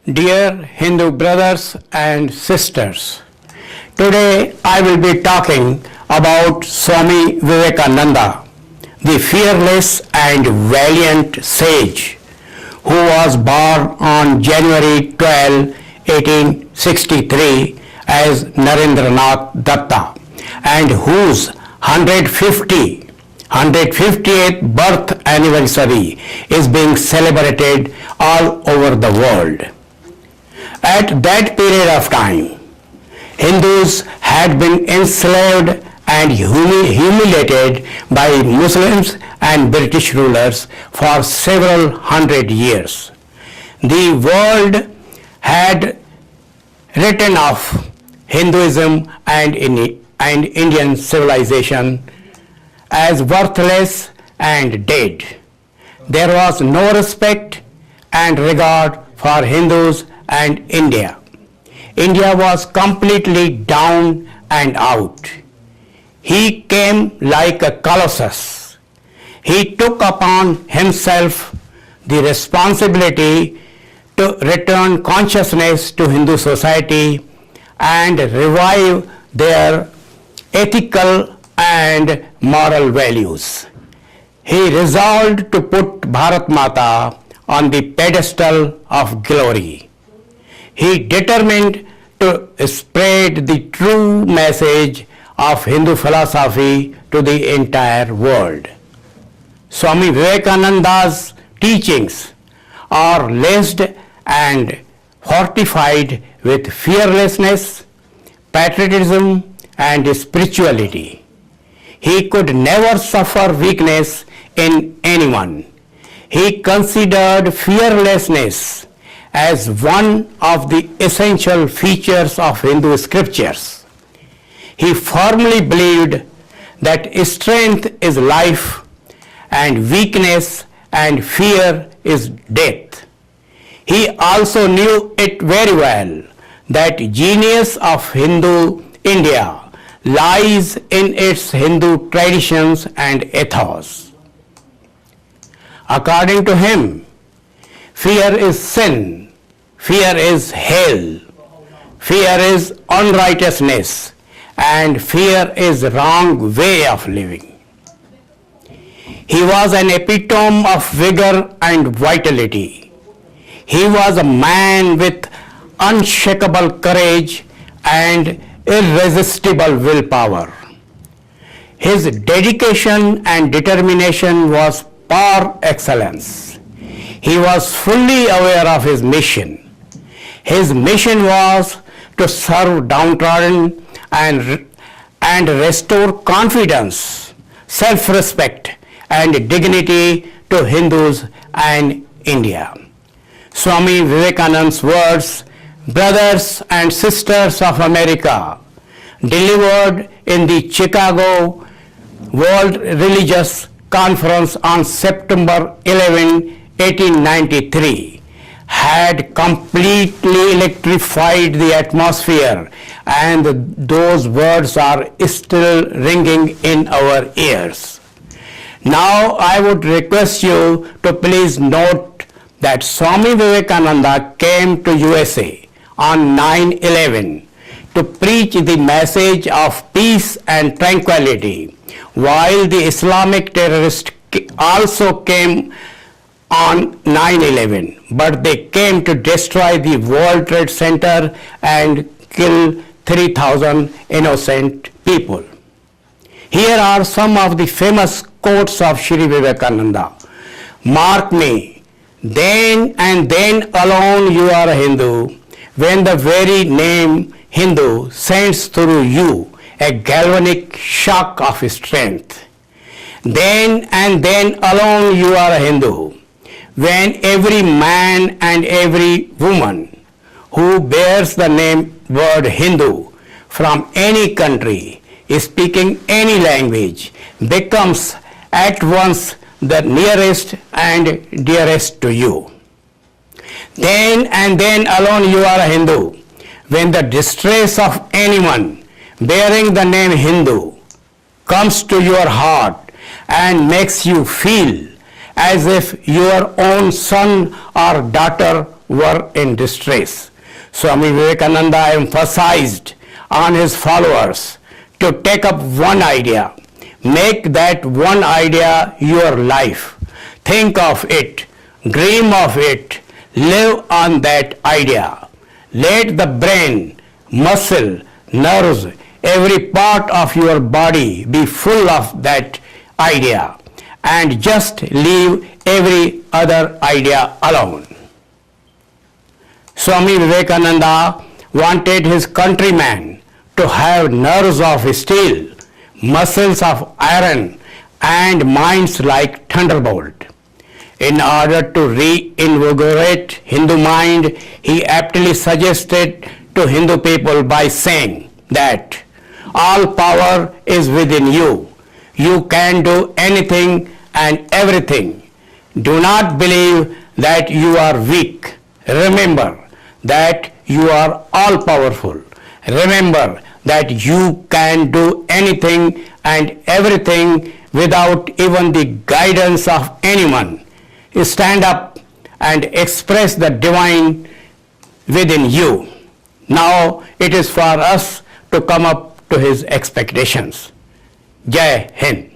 Dear Hindu brothers and sisters, today I will be talking about Swami Vivekananda, the fearless and valiant sage who was born on January 12, 1863 as Narendranath Datta and whose 150th birth anniversary is being celebrated all over the world. At that period of time, Hindus had been enslaved and humiliated by Muslims and British rulers for several hundred years. The world had written off Hinduism and Indian civilization as worthless and dead. There was no respect and regard for Hindus and India. India was completely down and out. He came like a colossus. He took upon himself the responsibility to return consciousness to Hindu society and revive their ethical and moral values. He resolved to put Bharat Mata on the pedestal of glory. He determined to spread the true message of Hindu philosophy to the entire world. Swami Vivekananda's teachings are laced and fortified with fearlessness, patriotism, and spirituality. He could never suffer weakness in anyone. He considered fearlessness as one of the essential features of Hindu scriptures. He firmly believed that strength is life and weakness and fear is death. He also knew it very well that genius of Hindu India lies in its Hindu traditions and ethos. According to him, fear is sin, fear is hell, fear is unrighteousness, and fear is wrong way of living. He was an epitome of vigor and vitality. He was a man with unshakable courage and irresistible willpower. His dedication and determination was par excellence. He was fully aware of his mission. His mission was to serve downtrodden and restore confidence, self-respect, and dignity to Hindus and India. Swami Vivekananda's words, brothers and sisters of America, delivered in the Chicago World Religious Conference on September 11, 1893, had completely electrified the atmosphere, and those words are still ringing in our ears. Now I would request you to please note that Swami Vivekananda came to USA on 9/11 to preach the message of peace and tranquility, while the Islamic terrorists also came on 9/11, but they came to destroy the World Trade Center and kill 3,000 innocent people. Here are some of the famous quotes of Shri Vivekananda. Mark me, then and then alone you are a Hindu, when the very name Hindu sends through you a galvanic shock of strength. Then and then alone you are a Hindu, when every man and every woman who bears the name word Hindu from any country, speaking any language, becomes at once the nearest and dearest to you. Then and then alone you are a Hindu, when the distress of anyone bearing the name Hindu comes to your heart and makes you feel as if your own son or daughter were in distress. Swami Vivekananda emphasized on his followers to take up one idea, make that one idea your life, think of it, dream of it, live on that idea. Let the brain, muscle, nerves, every part of your body be full of that idea, and just leave every other idea alone. Swami Vivekananda wanted his countrymen to have nerves of steel, muscles of iron, and minds like thunderbolt. In order to reinvigorate Hindu mind, he aptly suggested to Hindu people by saying that all power is within you. You can do anything and everything. Do not believe that you are weak. Remember that you are all powerful. Remember that you can do anything and everything without even the guidance of anyone. Stand up and express the divine within you. Now it is for us to come up to his expectations. Jai Hind.